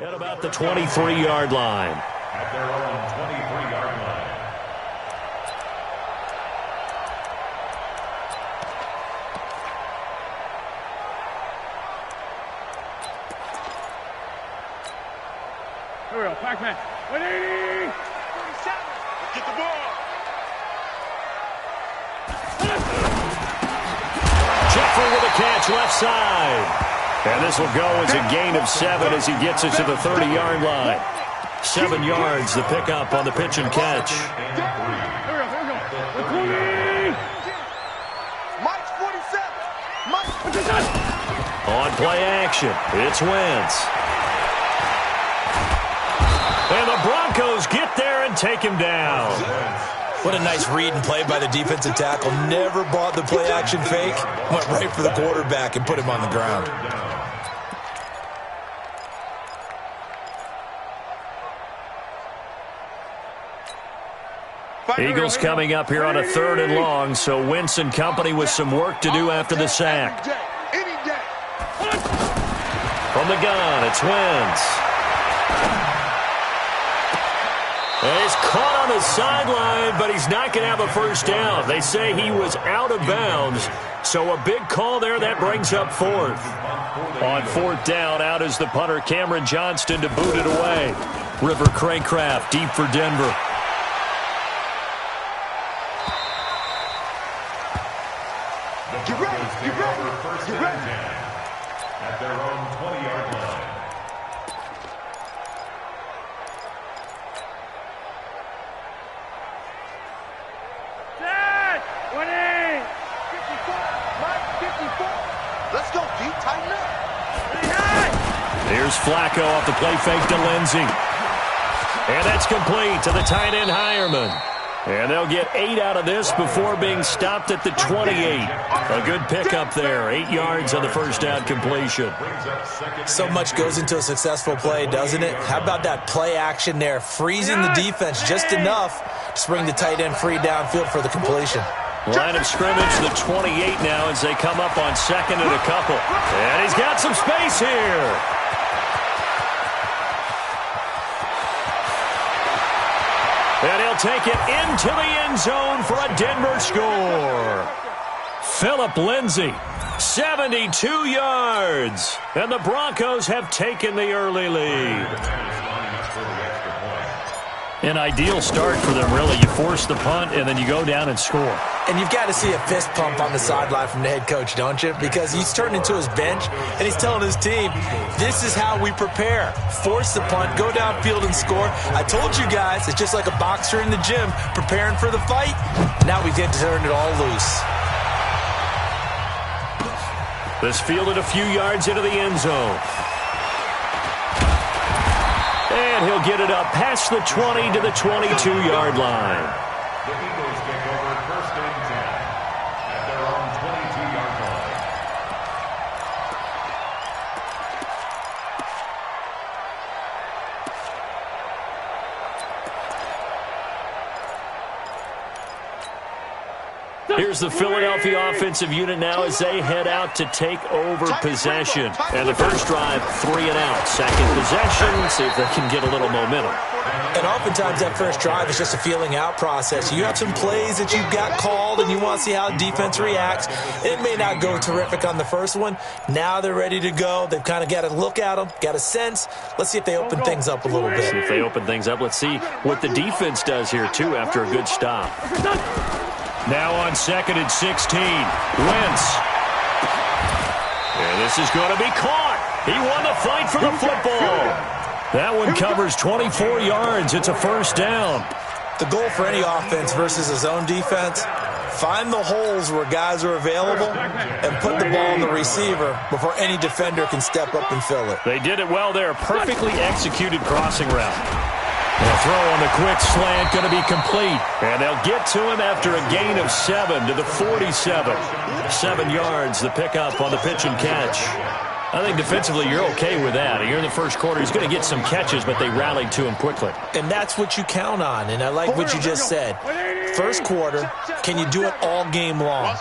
At about the 23-yard line. At their own 23-yard line. Here we go, Pac-Man. 180! 47! Get the ball! Jeffrey with a catch left side. And this will go as a gain of 7 as he gets it to the 30-yard line. 7 yards, the pickup on the pitch and catch. Mike's 47! Mike's On play action, it's Wentz. And the Broncos get there and take him down. What a nice read and play by the defensive tackle. Never bought the play action fake. Went right for the quarterback and put him on the ground. Eagles coming up here on a 3rd and long, so Wentz and company with some work to do after the sack. From the gun, it's Wentz. And he's caught on the sideline, but he's not going to have a first down. They say he was out of bounds, so a big call there. That brings up 4th. On 4th down, out is the punter, Cameron Johnston, to boot it away. River Craycraft deep for Denver. Get ready, get ready, get ready. At their own 20-yard line. Let's go, D. Tighten up. Here's Flacco off the play fake to Lindsey. And that's complete to the tight end Hireman. And they'll get 8 out of this before being stopped at the 28. A good pickup there. 8 yards on the first down completion. So much goes into a successful play, doesn't it? How about that play action there? Freezing the defense just enough to bring the tight end free downfield for the completion. Line of scrimmage, the 28 now as they come up on 2nd and a couple. And he's got some space here. And he'll take it into the end zone for a Denver score. Phillip Lindsay, 72 yards. And the Broncos have taken the early lead. An ideal start for them, really. You force the punt, and then you go down and score. And you've got to see a fist pump on the sideline from the head coach, don't you? Because he's turned into his bench, and he's telling his team, this is how we prepare. Force the punt, go downfield and score. I told you guys, it's just like a boxer in the gym preparing for the fight. Now we get to turn it all loose. This fielded a few yards into the end zone. And he'll get it up past the 20 to the 22-yard line. The Eagles take over 1st and 10 at their own 22-yard line. Here's the Philadelphia offensive unit now as they head out to take over possession. And the first drive, 3 and out. Second possession, see if they can get a little momentum. And oftentimes that first drive is just a feeling out process. You have some plays that you've got called and you want to see how defense reacts. It may not go terrific on the first one. Now they're ready to go. They've kind of got to look at them, got a sense. Let's see if they open things up a little bit. See if they open things up. Let's see what the defense does here, too, after a good stop. Now on 2nd and 16, Wentz. And this is going to be caught. He won the fight for the football. That one covers 24 yards. It's a first down. The goal for any offense versus his own defense, find the holes where guys are available and put the ball on the receiver before any defender can step up and fill it. They did it well there. Perfectly executed crossing route. And a throw on the quick slant going to be complete. And they'll get to him after a gain of 7 to the 47. 7 yards, the pickup on the pitch and catch. I think defensively you're okay with that. Here in the first quarter, he's going to get some catches, but they rallied to him quickly. And that's what you count on, and I like what you just said. First quarter, can you do it all game long?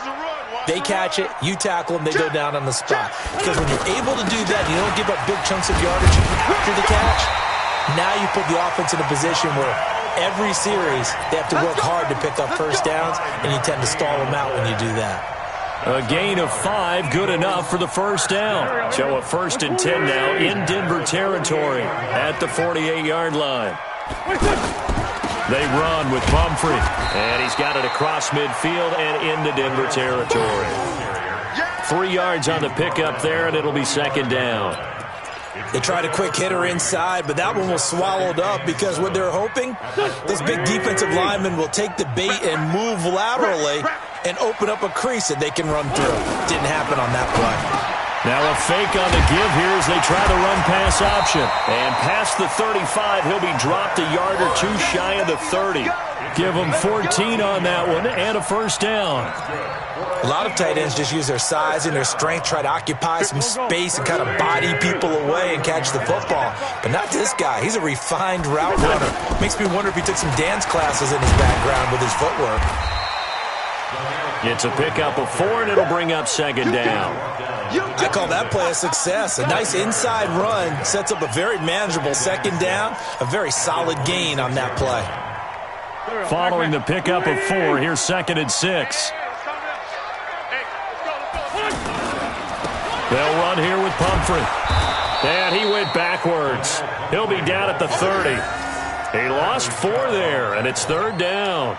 They catch it, you tackle them, they go down on the spot. Because when you're able to do that, you don't give up big chunks of yardage after the catch, now you put the offense in a position where every series they have to work hard to pick up first downs, and you tend to stall them out when you do that. A gain of 5, good enough for the first down. So a 1st and 10 now in Denver territory at the 48-yard line. They run with Pumphrey, and he's got it across midfield and into Denver territory. 3 yards on the pickup there, and it'll be 2nd down. They tried a quick hitter inside, but that one was swallowed up because what they're hoping, this big defensive lineman will take the bait and move laterally and open up a crease that they can run through. Didn't happen on that play. Now a fake on the give here as they try to run pass option. And past the 35, he'll be dropped a yard or two shy of the 30. Give him 14 on that one and a 1st down. A lot of tight ends just use their size and their strength, try to occupy some space and kind of body people away and catch the football. But not this guy. He's a refined route runner. Makes me wonder if he took some dance classes in his background with his footwork. It's a pickup of 4, and it'll bring up 2nd down. I call that play a success. A nice inside run sets up a very manageable 2nd down. A very solid gain on that play. Following the pickup of 4, here's 2nd and 6. They'll run here with Pumphrey. And he went backwards. He'll be down at the 30. He lost 4 there, and it's 3rd down.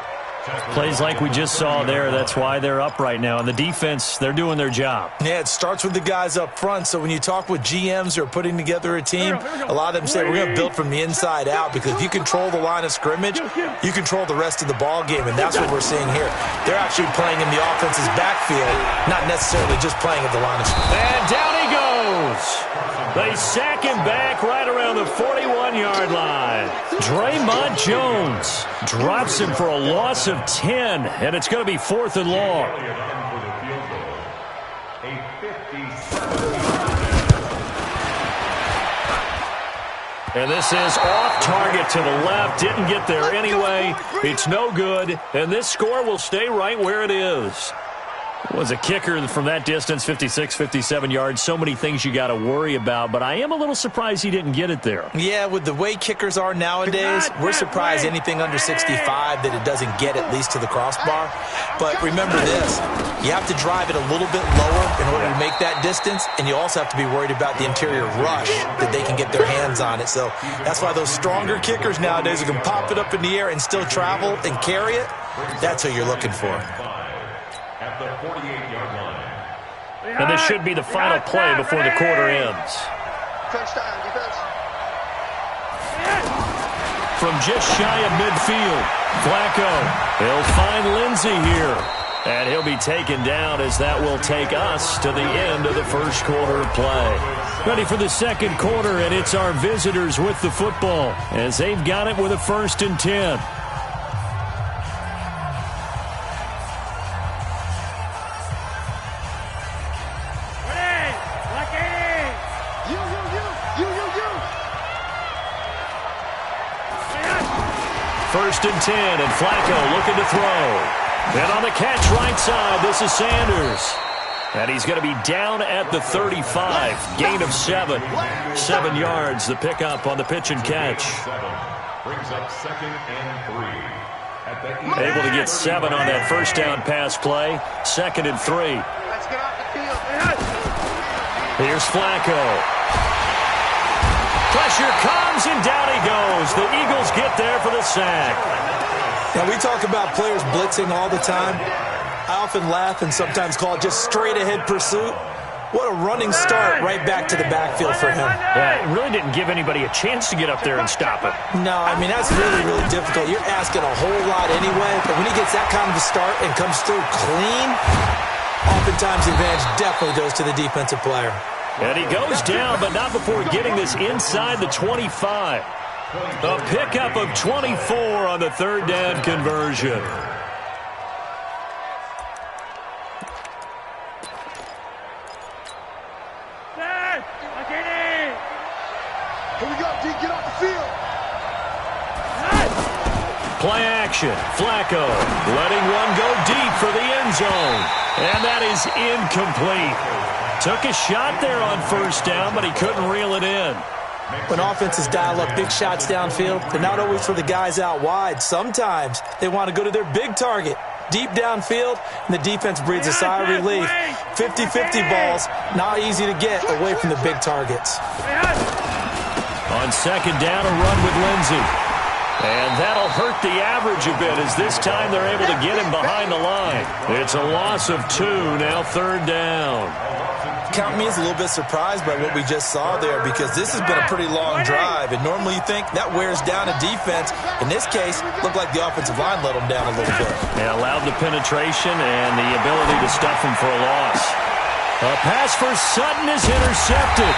Plays like we just saw there. That's why they're up right now. And the defense, they're doing their job. Yeah, it starts with the guys up front. So when you talk with GMs who are putting together a team, a lot of them say we're going to build from the inside out, because if you control the line of scrimmage, you control the rest of the ball game, and that's what we're seeing here. They're actually playing in the offense's backfield, not necessarily just playing at the line of scrimmage. And down he goes. They sack him back right around the 41-yard line. Draymond Jones drops him for a loss of 10, and it's going to be 4th and long. And this is off target to the left. Didn't get there anyway. It's no good, and this score will stay right where it is. Was a kicker from that distance, 56, 57 yards. So many things you got to worry about, but I am a little surprised he didn't get it there. Yeah, with the way kickers are nowadays, we're surprised anything under 65 that it doesn't get at least to the crossbar. But remember this, you have to drive it a little bit lower in order to make that distance, and you also have to be worried about the interior rush that they can get their hands on it. So that's why those stronger kickers nowadays who can pop it up in the air and still travel and carry it, that's who you're looking for. And this should be the final play before the quarter ends. From just shy of midfield, Flacco. He'll find Lindsey here. And he'll be taken down as that will take us to the end of the first quarter of play. Ready for the second quarter, and it's our visitors with the football as they've got it with a 1st and 10. First and 10, and Flacco looking to throw. And on the catch right side, this is Sanders. And he's going to be down at the 35. Gain of 7. 7 yards, the pickup on the pitch and catch. Brings up 2nd and 3. Able to get 7 on that first down pass play. 2nd and 3. Let's get off the field. Here's Flacco. Pressure comes, and down he goes. The Eagles get there for the sack. Now, we talk about players blitzing all the time. I often laugh and sometimes call it just straight-ahead pursuit. What a running start right back to the backfield for him. Yeah, it really didn't give anybody a chance to get up there and stop it. No, I mean, that's really, really difficult. You're asking a whole lot anyway, but when he gets that kind of a start and comes through clean, oftentimes the advantage definitely goes to the defensive player. And he goes down, but not before getting this inside the 25. A pickup of 24 on the 3rd down conversion. Here we go, D. Get off the field. Play action. Flacco letting one go deep for the end zone. And that is incomplete. Took a shot there on first down, but he couldn't reel it in. When offenses dial up big shots downfield, they're not always for the guys out wide. Sometimes they want to go to their big target, deep downfield, and the defense breathes a sigh of relief. 50-50 balls, not easy to get away from the big targets. On second down, a run with Lindsey. And that'll hurt the average a bit as this time they're able to get him behind the line. It's a loss of 2, now third down. Count me as a little bit surprised by what we just saw there because this has been a pretty long drive, and normally you think that wears down a defense. In this case, looked like the offensive line let them down a little bit. Yeah, allowed the penetration and the ability to stuff him for a loss. A pass for Sutton is intercepted.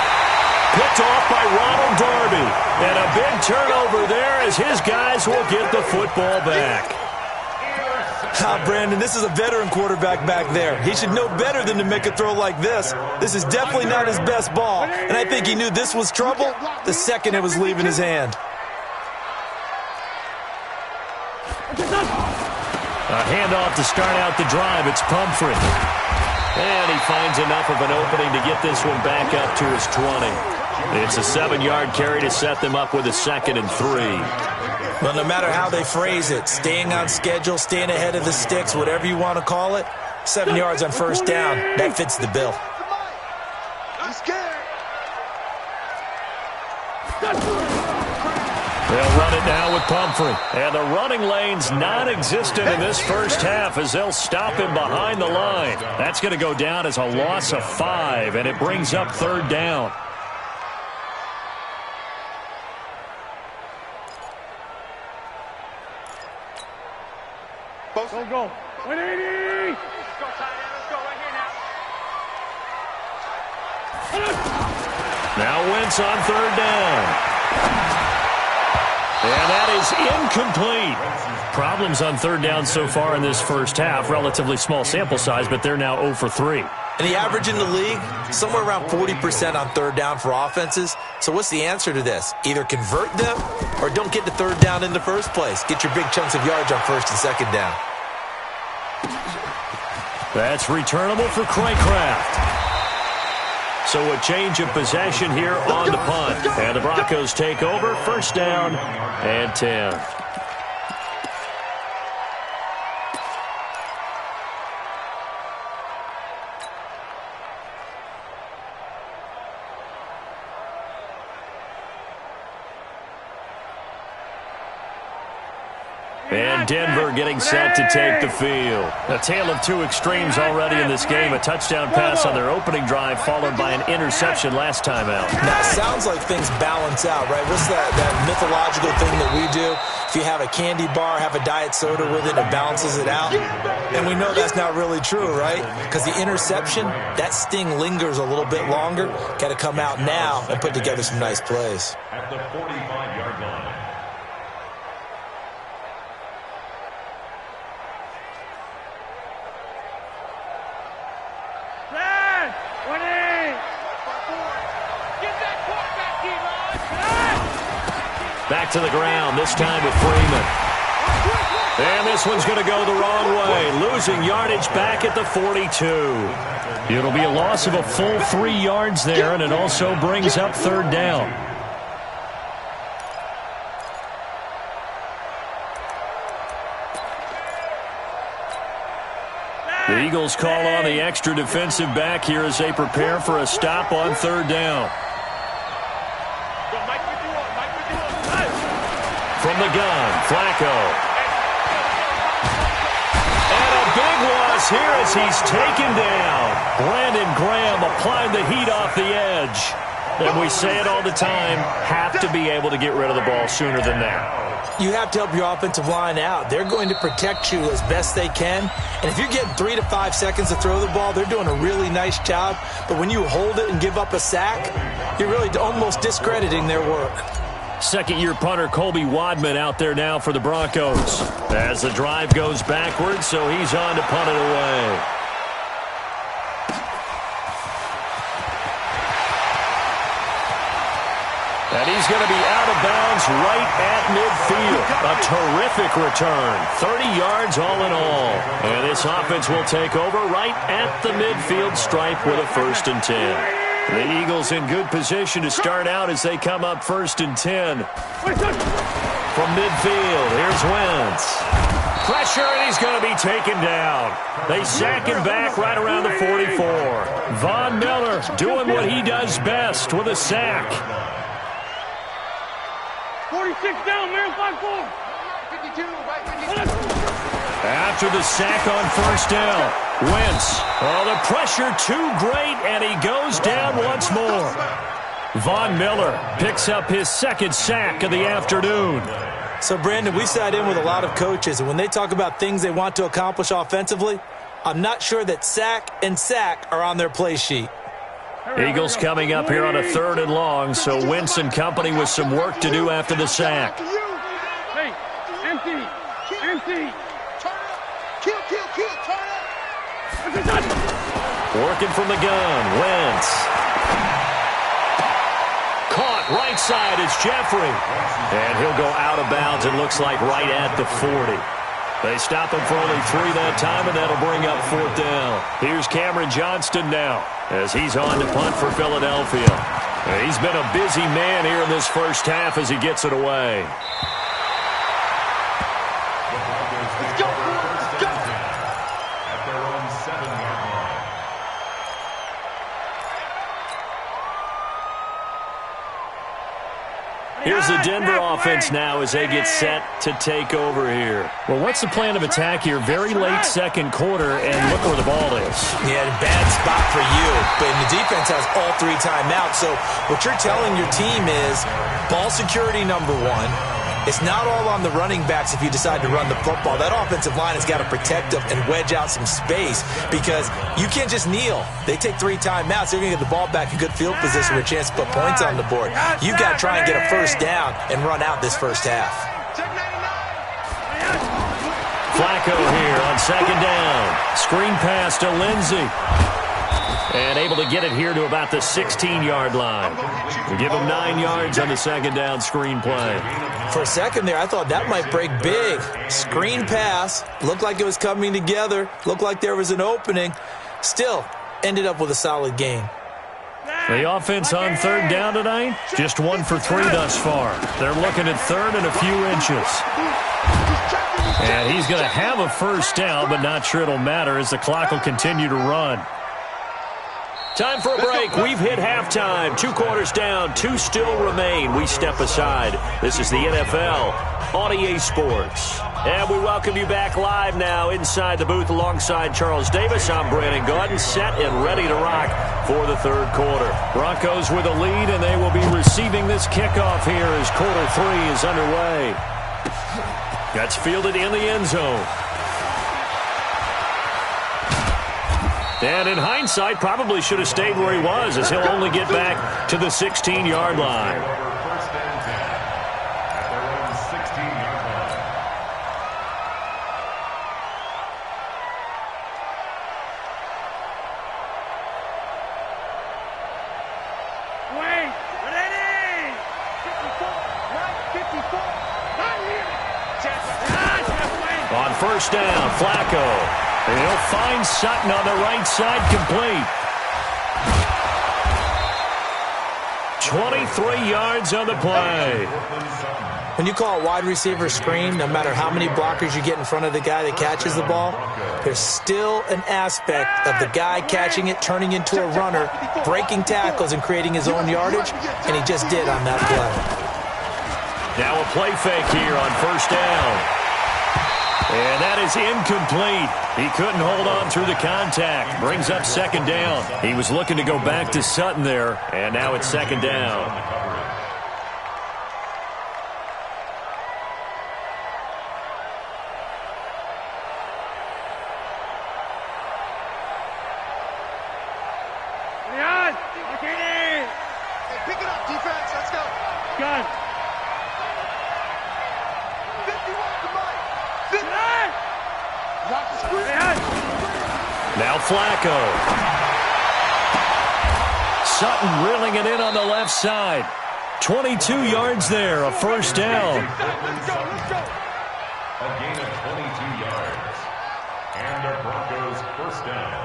Picked off by Ronald Darby. And a big turnover there as his guys will get the football back. Brandon, this is a veteran quarterback back there. He should know better than to make a throw like this. This is definitely not his best ball, and I think he knew this was trouble the second it was leaving his hand. A handoff to start out the drive. It's Pumphrey. And he finds enough of an opening to get this one back up to his 20. It's a 7-yard carry to set them up with a 2nd and 3. Well, no matter how they phrase it, staying on schedule, staying ahead of the sticks, whatever you want to call it, 7 yards on first down, that fits the bill. They'll run it now with Pumphrey. And the running lane's non-existent in this first half as they'll stop him behind the line. That's going to go down as a loss of 5, and it brings up third down. Go. 180! Let's go, tight end. Let's go right here now. Now Wentz on third down. And that is incomplete. Problems on third down so far in this first half. Relatively small sample size, but they're now 0 for 3. And the average in the league, somewhere around 40% on third down for offenses. So what's the answer to this? Either convert them or don't get to third down in the first place. Get your big chunks of yards on first and second down. That's returnable for Craycraft. So a change of possession here on the punt. And the Broncos take over, first down and 10. And Denver getting set to take the field. A tale of two extremes already in this game. A touchdown pass on their opening drive followed by an interception last time out. Now, it sounds like things balance out, right? What's that mythological thing that we do? If you have a candy bar, have a diet soda with it, it balances it out. And we know that's not really true, right? Because the interception, that sting lingers a little bit longer. Got to come out now and put together some nice plays. At the 45-yard line. Back to the ground, this time with Freeman. And this one's going to go the wrong way, losing yardage back at the 42. It'll be a loss of a full 3 yards there, and it also brings up third down. The Eagles call on the extra defensive back here as they prepare for a stop on third down. From the gun, Flacco. And a big loss here as he's taken down. Brandon Graham applying the heat off the edge. And we say it all the time, have to be able to get rid of the ball sooner than that. You have to help your offensive line out. They're going to protect you as best they can. And if you're getting 3 to 5 seconds to throw the ball, they're doing a really nice job. But when you hold it and give up a sack, you're really almost discrediting their work. Second-year punter Colby Wadman out there now for the Broncos. As the drive goes backwards, so he's on to punt it away. And he's going to be out of bounds right at midfield. A terrific return. 30 yards all in all. And this offense will take over right at the midfield stripe with a 1st and 10. The Eagles in good position to start out as they come up 1st and 10. From midfield, here's Wentz. Pressure, and he's going to be taken down. They sack him back right around the 44. Von Miller doing what he does best with a sack. 46 down, man, 5-4. 52, right 52. After the sack on 1st down, Wentz. Oh, the pressure too great, and he goes down once more. Von Miller picks up his 2nd sack of the afternoon. So, Brandon, we sat in with a lot of coaches, and when they talk about things they want to accomplish offensively, I'm not sure that sack and sack are on their play sheet. Eagles coming up here on a 3rd and long, so Wentz and company with some work to do after the sack. Hey, empty. Working from the gun, Wentz. Caught right side is Jeffrey. And he'll go out of bounds, it looks like right at the 40. They stop him for only 3 that time, and that'll bring up 4th down. Here's Cameron Johnston now as he's on to punt for Philadelphia. And he's been a busy man here in this 1st half as he gets it away. Let's go. At their own 7-yard line. Here's the Denver offense now as they get set to take over here. Well, what's the plan of attack here? Very late 2nd quarter, and look where the ball is. Yeah, bad spot for you. But the defense has all 3 timeouts. So what you're telling your team is ball security number 1. It's not all on the running backs if you decide to run the football. That offensive line has got to protect them and wedge out some space because you can't just kneel. They take 3 timeouts. They're going to get the ball back in good field position with a chance to put points on the board. You've got to try and get a 1st down and run out this 1st half. Flacco here on 2nd down. Screen pass to Lindsey. And able to get it here to about the 16-yard line. We give him 9 yards on the 2nd down screen play. For a second there, I thought that might break big. Screen pass. Looked like it was coming together. Looked like there was an opening. Still, ended up with a solid game. The offense on 3rd down tonight, just 1 for 3 thus far. They're looking at 3rd and a few inches. And he's going to have a 1st down, but not sure it'll matter as the clock will continue to run. Time for a break. We've hit halftime. 2 quarters down. 2 still remain. We step aside. This is the NFL on EA Sports. And we welcome you back live now inside the booth alongside Charles Davis. I'm Brandon Gaudin, set and ready to rock for the 3rd quarter. Broncos with a lead, and they will be receiving this kickoff here as quarter 3 is underway. That's fielded in the end zone. And in hindsight, probably should have stayed where he was as he'll only get back to the 16-yard line. First and 10 at their own 16-yard line. Wait, ready! 54, right, 54, right here. On 1st down, Flacco. And he'll find Sutton on the right side complete. 23 yards on the play. When you call a wide receiver screen, no matter how many blockers you get in front of the guy that catches the ball, there's still an aspect of the guy catching it, turning into a runner, breaking tackles and creating his own yardage, and he just did on that play. Now a play fake here on 1st down. And that is incomplete. He couldn't hold on through the contact. Brings up 2nd down. He was looking to go back to Sutton there, and now it's 2nd down. Pick it up, defense. Let's go. Gun. 51 to Mike. 59. Rock the screen. Now Flacco. Sutton reeling it in on the left side. 22 yards there, a first down. Let's go. A gain of 22 yards. And the Broncos first down.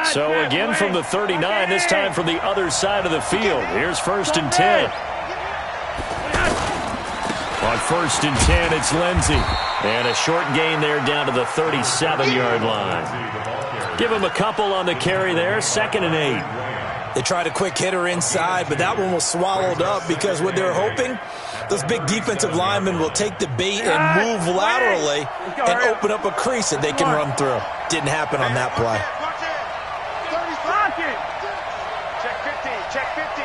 So again from the 39, this time from the other side of the field. Here's 1st and 10. On 1st and 10, it's Lindsey. And a short gain there down to the 37-yard line. Give him a couple on the carry there, 2nd and 8. They tried a quick hitter inside, but that one was swallowed up because what they're hoping, those big defensive linemen will take the bait and move laterally and open up a crease that they can run through. Didn't happen on that play. Check 50.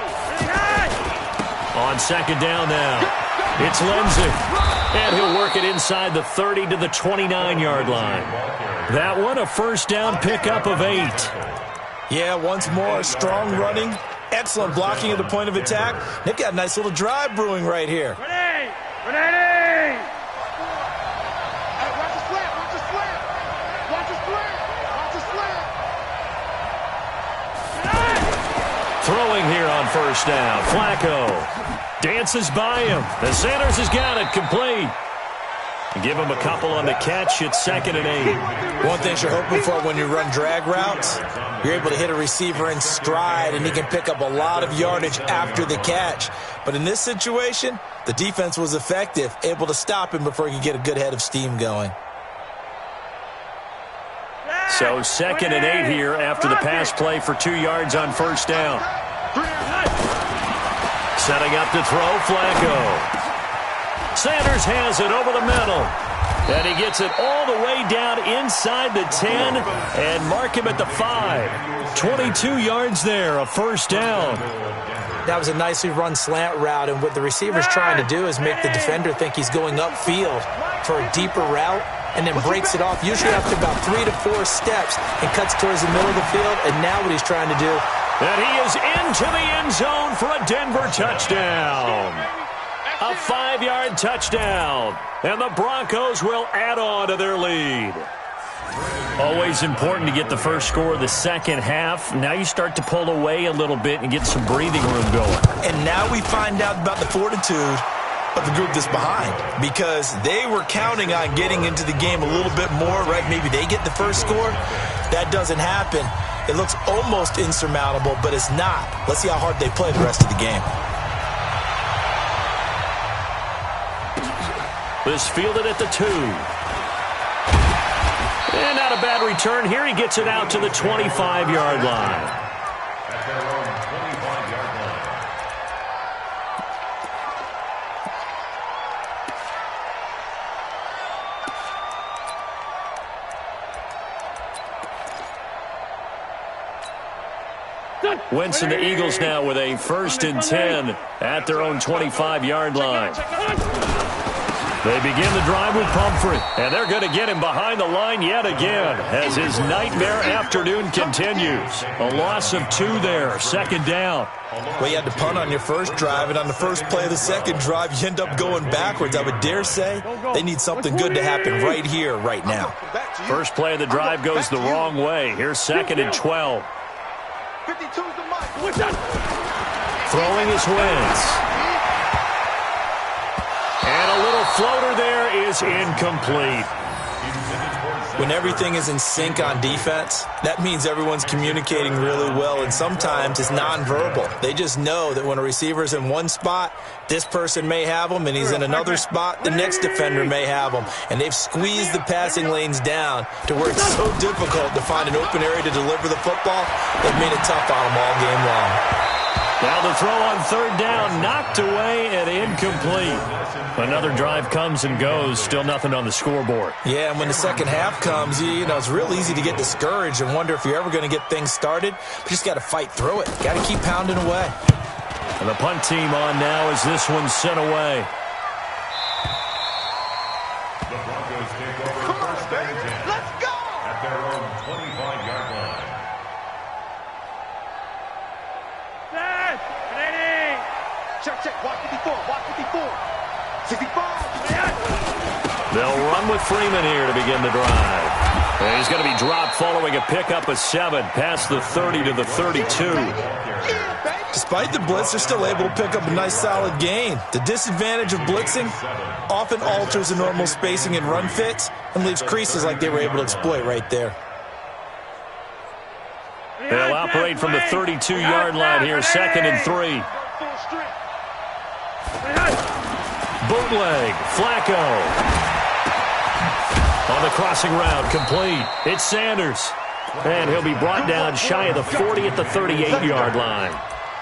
On 2nd down now, it's Lindsey. And he'll work it inside the 30 to the 29-yard line. That one, a first down pickup of 8. Yeah, once more, strong running, excellent blocking at the point of attack. They've got a nice little drive brewing right here. Ready! Watch the slant! Throwing here on first down, Flacco dances by him. The Sanders has got it, complete. Give him a couple on the catch. It's 2nd and 8. One thing you're hoping for when you run drag routes, you're able to hit a receiver in stride, and he can pick up a lot of yardage after the catch. But in this situation, the defense was effective, able to stop him before he could get a good head of steam going. So 2nd and 8 here after the pass play for 2 yards on first down. Setting up to throw, Flacco. Sanders has it over the middle. And he gets it all the way down inside the 10 and mark him at the 5. 22 yards there, a first down. That was a nicely run slant route, and what the receiver's trying to do is make the defender think he's going upfield for a deeper route, and then breaks it off, usually after about 3 to 4 steps, and cuts towards the middle of the field. And now what he's trying to do. And he is into the end zone for a Denver touchdown. A 5-yard touchdown. And the Broncos will add on to their lead. Always important to get the first score of the second half. Now you start to pull away a little bit and get some breathing room going. And now we find out about the fortitude of the group that's behind, because they were counting on getting into the game a little bit more, right? Maybe they get the first score. That doesn't happen. It looks almost insurmountable, but it's not. Let's see how hard they play the rest of the game. This fielded at the 2. And not a bad return here. He gets it out to the 25-yard line. At their own 25-yard line. Winston, the Eagles now with a 1st and 10 at their own 25-yard line. They begin the drive with Pumphrey, and they're going to get him behind the line yet again as his nightmare afternoon continues. A loss of 2 there, 2nd down. Well, you had to punt on your first drive, and on the first play of the second drive, you end up going backwards. I would dare say they need something good to happen right here, right now. First play of the drive goes the wrong way. Here's 2nd and 12. Throwing is Wentz. And a little floater there is incomplete. When everything is in sync on defense, that means everyone's communicating really well, and sometimes it's nonverbal. They just know that when a receiver's in one spot, this person may have him, and he's in another spot, the next defender may have him. And they've squeezed the passing lanes down to where it's so difficult to find an open area to deliver the football. They've made it tough on them all game long. Now the throw on 3rd down, knocked away and incomplete. Another drive comes and goes, still nothing on the scoreboard. Yeah, and when the second half comes, you know, it's real easy to get discouraged and wonder if you're ever going to get things started. But you just got to fight through it. Got to keep pounding away. And the punt team on now as this one's sent away. The Broncos take over first and 10. Let's go! At their own 25-yard line. Ready! Check, watch 54, 65. They'll run with Freeman here to begin the drive. And he's going to be dropped following a pickup of 7 past the 30 to the 32. Despite the blitz, they're still able to pick up a nice solid gain. The disadvantage of blitzing often alters the normal spacing and run fits and leaves creases like they were able to exploit right there. They'll operate from the 32-yard line here, 2nd and 3. Bootleg, Flacco. On the crossing route, complete. It's Sanders. And he'll be brought down shy of the 40 at the 38-yard line.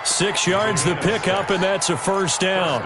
6 yards the pickup, and that's a first down.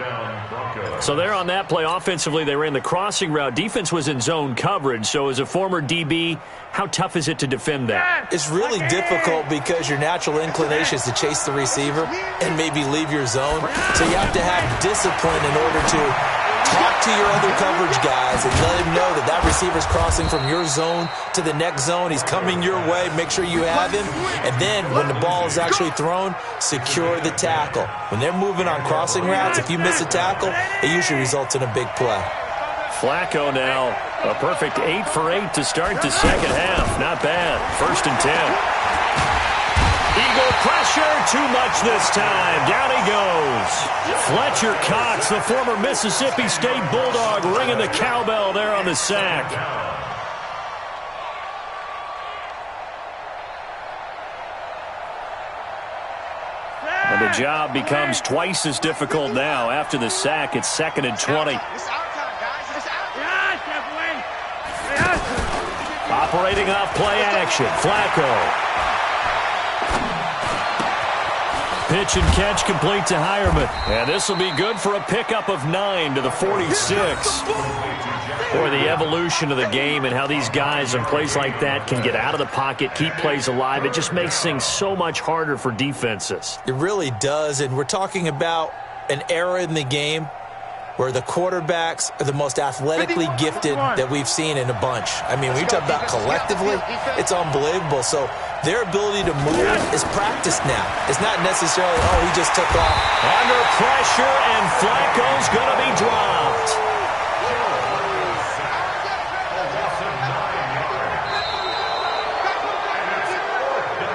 So there on that play, offensively, they ran the crossing route. Defense was in zone coverage. So as a former DB, how tough is it to defend that? It's really difficult because your natural inclination is to chase the receiver and maybe leave your zone. So you have to have discipline in order to talk to your other coverage guys and let him know that that receiver's crossing from your zone to the next zone. He's coming your way. Make sure you have him. And then when the ball is actually thrown, secure the tackle. When they're moving on crossing routes, if you miss a tackle, it usually results in a big play. Flacco now, a perfect 8 for 8 to start the second half. Not bad. 1st and 10. Eagle pressure, too much this time. Down he goes. Fletcher Cox, the former Mississippi State Bulldog, ringing the cowbell there on the sack. And the job becomes twice as difficult now. After the sack, it's 2nd and 20. Operating off play action, Flacco. Pitch and catch complete to Hireman. And this will be good for a pickup of 9 to the 46. Boy, the evolution of the game and how these guys in plays like that can get out of the pocket, keep plays alive, it just makes things so much harder for defenses. It really does, and we're talking about an era in the game where the quarterbacks are the most athletically gifted that we've seen in a bunch. I mean, when you talk about collectively, it's unbelievable. So their ability to move is practiced now. It's not necessarily, oh, he just took off. Under pressure, and Flacco's going to be dropped.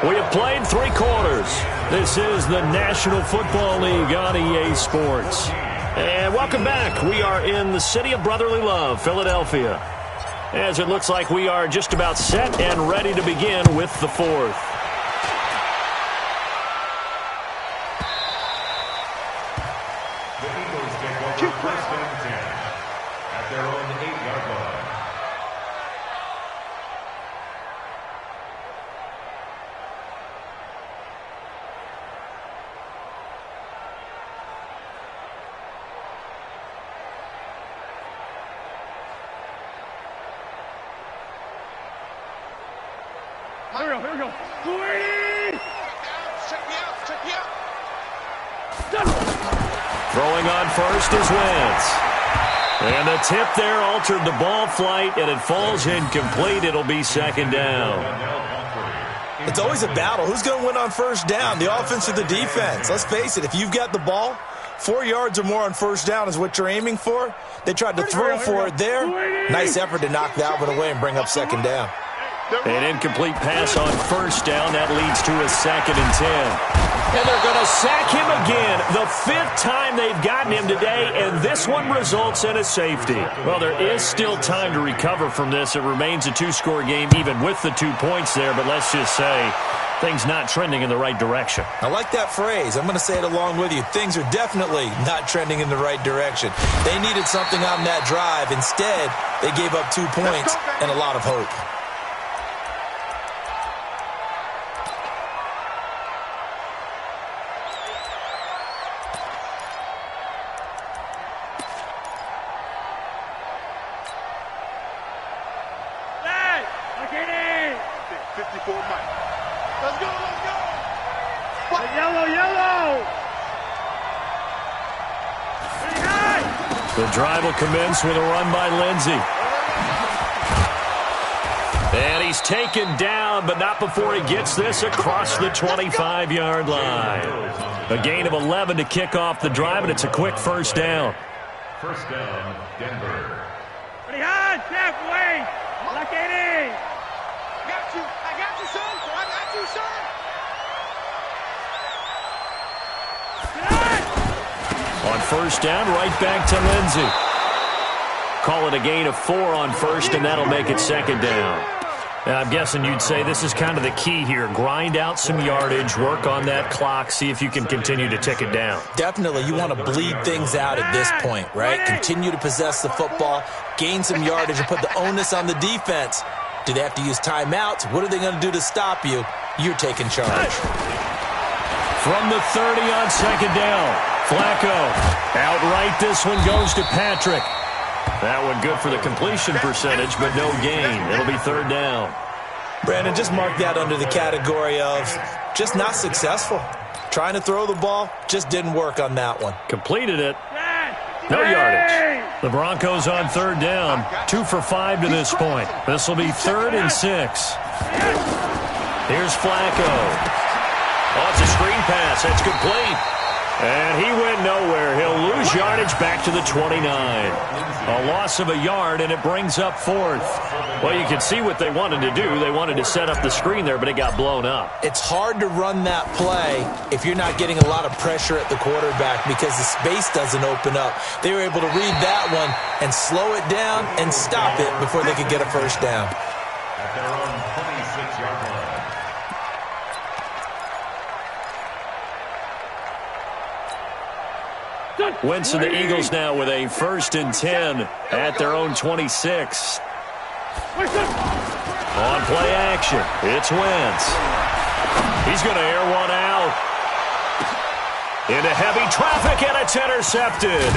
We have played 3 quarters. This is the National Football League on EA Sports. And welcome back. We are in the city of brotherly love, Philadelphia, as it looks like we are just about set and ready to begin with the 4th. The Eagles take over 1st and 10 at their own 8-yard line. Here we go. Check me out. Throwing on first is Wentz. And the tip there altered the ball flight, and it falls incomplete. It'll be 2nd down. It's always a battle. Who's going to win on 1st down, the offense or the defense? Let's face it, if you've got the ball, 4 yards or more on 1st down is what you're aiming for. They tried to throw for it there. Nice effort to knock that one away and bring up 2nd down. An incomplete pass on 1st down. That leads to a 2nd and 10. And they're going to sack him again. The 5th time they've gotten him today, and this one results in a safety. Well, there is still time to recover from this. It remains a 2-score game even with the 2 points there, but let's just say things not trending in the right direction. I like that phrase. I'm going to say it along with you. Things are definitely not trending in the right direction. They needed something on that drive. Instead, they gave up 2 points and a lot of hope. The drive will commence with a run by Lindsey. And he's taken down, but not before he gets this across the 25-yard line. A gain of 11 to kick off the drive, and it's a quick 1st down. 1st down, Denver. Ready, high! Jeff, wait. Like 80. I got you, son. I got you, son. On first down, right back to Lindsey. Call it a gain of 4 on first, and that'll make it second down. Now, I'm guessing you'd say this is kind of the key here. Grind out some yardage, work on that clock, see if you can continue to tick it down. Definitely. You want to bleed things out at this point, right? Continue to possess the football, gain some yardage, and put the onus on the defense. Do they have to use timeouts? What are they going to do to stop you? You're taking charge. From the 30 on second down, Flacco. Outright, this one goes to Patrick. That one good for the completion percentage, but no gain. It'll be third down. Brandon, just mark that under the category of just not successful. Trying to throw the ball, just didn't work on that one. Completed it. No yardage. The Broncos on third down. 2 for 5 to this point. This will be 3rd and 6. Here's Flacco. Oh, it's a screen pass. That's complete. And he went nowhere. He'll lose yardage back to the 29. A loss of a yard, and it brings up 4th. Well, you can see what they wanted to do. They wanted to set up the screen there, but it got blown up. It's hard to run that play if you're not getting a lot of pressure at the quarterback because the space doesn't open up. They were able to read that one and slow it down and stop it before they could get a first down. At their own 26-yard line. Wentz and the Eagles now with a 1st and 10 at their own 26. On play action, it's Wentz. He's going to air one out. Into heavy traffic, and it's intercepted.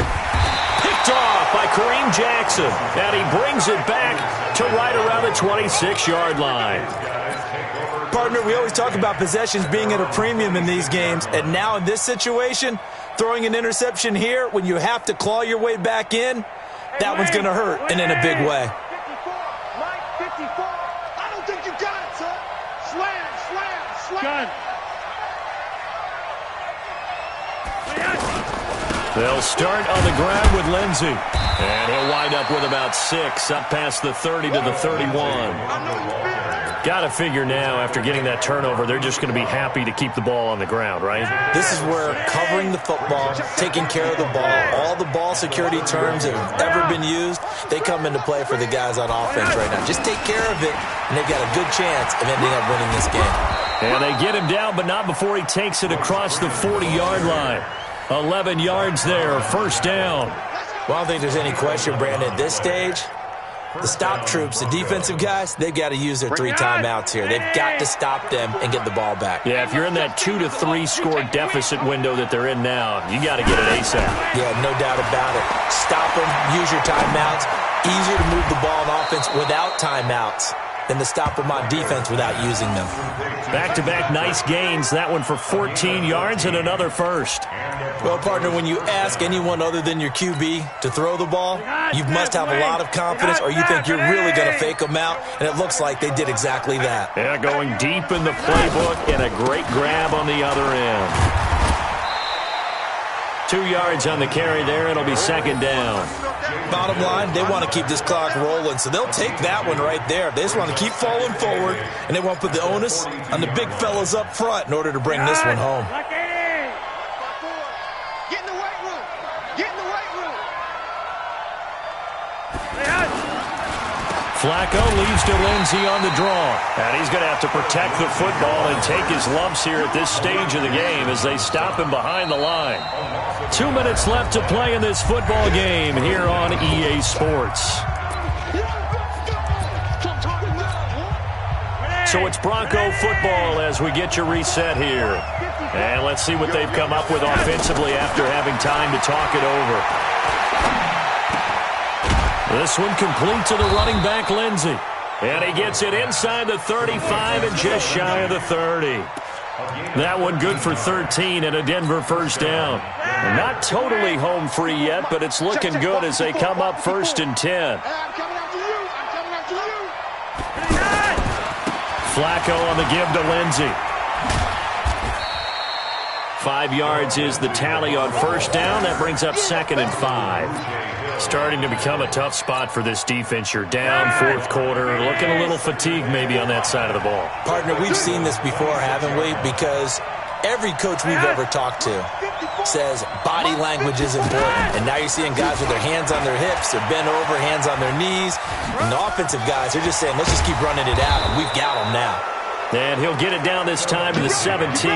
Picked off by Kareem Jackson, and he brings it back to right around the 26-yard line. Partner, we always talk about possessions being at a premium in these games, and now in this situation, throwing an interception here when you have to claw your way back in, that one's going to hurt, and in a big way. 54, Mike, 54. I don't think you got it, son. Slam. They'll start on the ground with Lindsey. And he'll wind up with about 6, up past the 30 to the 31. Got to figure now, after getting that turnover, they're just going to be happy to keep the ball on the ground, right? This is where covering the football, taking care of the ball, all the ball security terms that have ever been used, they come into play for the guys on offense right now. Just take care of it, and they've got a good chance of ending up winning this game. And they get him down, but not before he takes it across the 40-yard line. 11 yards there, first down. Well, I don't think there's any question, Brandon, at this stage, the stop troops, the defensive guys, they've got to use their 3 timeouts here. They've got to stop them and get the ball back. Yeah, if you're in that 2 to 3 score deficit window that they're in now, you got to get it ASAP. Yeah, no doubt about it. Stop them, use your timeouts. Easier to move the ball on offense without timeouts than to stop them on defense without using them. Back-to-back nice gains. That one for 14 yards and another first. Well, partner, when you ask anyone other than your QB to throw the ball, you must have a lot of confidence or you think you're really going to fake them out, and it looks like they did exactly that. Yeah, going deep in the playbook and a great grab on the other end. 2 yards on the carry there. It'll be second down. Bottom line, they want to keep this clock rolling, so they'll take that one right there. They just want to keep falling forward, and they want to put the onus on the big fellas up front in order to bring this one home. Get in the weight room. Get in the weight room. Flacco leads to Lindsey on the draw. And he's going to have to protect the football and take his lumps here at this stage of the game as they stop him behind the line. 2 minutes left to play in this football game here on EA Sports. So it's Bronco football as we get your reset here. And let's see what they've come up with offensively after having time to talk it over. This one complete to the running back, Lindsey. And he gets it inside the 35 and just shy of the 30. That one good for 13 and a Denver first down. Not totally home free yet, but it's looking good as they come up 1st and 10. Flacco on the give to Lindsey. 5 yards is the tally on first down. That brings up 2nd and 5. Starting to become a tough spot for this defense. You're down fourth quarter, looking a little fatigued maybe on that side of the ball. Partner, we've seen this before, haven't we? Because every coach we've ever talked to says body language is important. And now you're seeing guys with their hands on their hips, they're bent over, hands on their knees. And the offensive guys, they're just saying, let's just keep running it out, and we've got them now. And he'll get it down this time to the 17.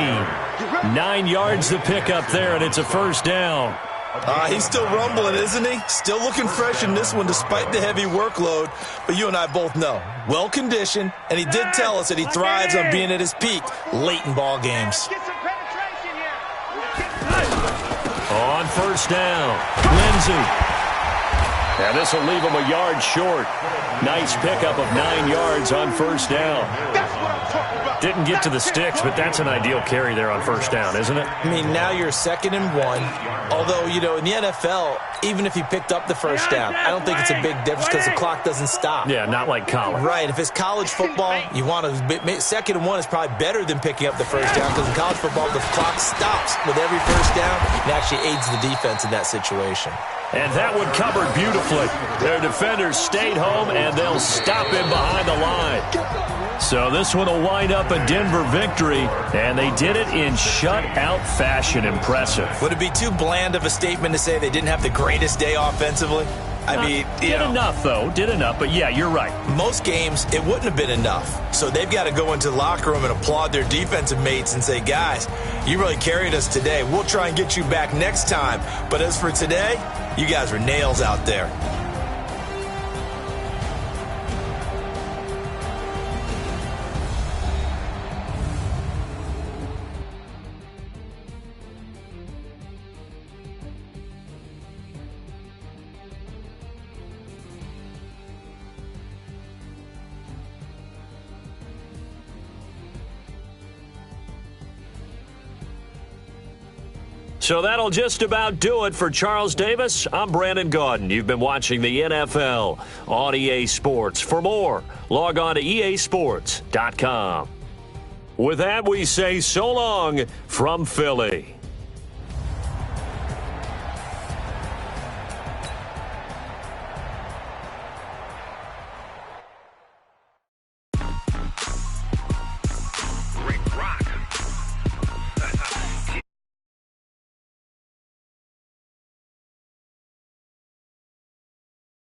9 yards to pick up there, and it's a first down. He's still rumbling, isn't he? Still looking fresh in this one despite the heavy workload. But you and I both know, well-conditioned, and he did tell us that he thrives on being at his peak late in ball games. On first down, Lindsey. And this will leave him a yard short. Nice pickup of 9 yards on first down. Didn't get to the sticks, but that's an ideal carry there on first down, isn't it? I mean, now you're 2nd and 1. Although, you know, in the NFL, even if he picked up the first down, I don't think it's a big difference because the clock doesn't stop. Yeah, not like college. Right. If it's college football, you want to 2nd and 1 is probably better than picking up the first down because in college football, the clock stops with every first down and actually aids the defense in that situation. And that one covered beautifully. Their defenders stayed home, and they'll stop him behind the line. So this one will wind up a Denver victory, and they did it in shutout fashion. Impressive. Would it be too bland of a statement to say they didn't have the greatest day offensively? I mean, did enough, though. Did enough, but yeah, you're right. Most games, it wouldn't have been enough. So they've got to go into the locker room and applaud their defensive mates and say, guys, you really carried us today. We'll try and get you back next time. But as for today, you guys were nails out there. So that'll just about do it for Charles Davis. I'm Brandon Gaudin. You've been watching the NFL on EA Sports. For more, log on to easports.com. With that, we say so long from Philly.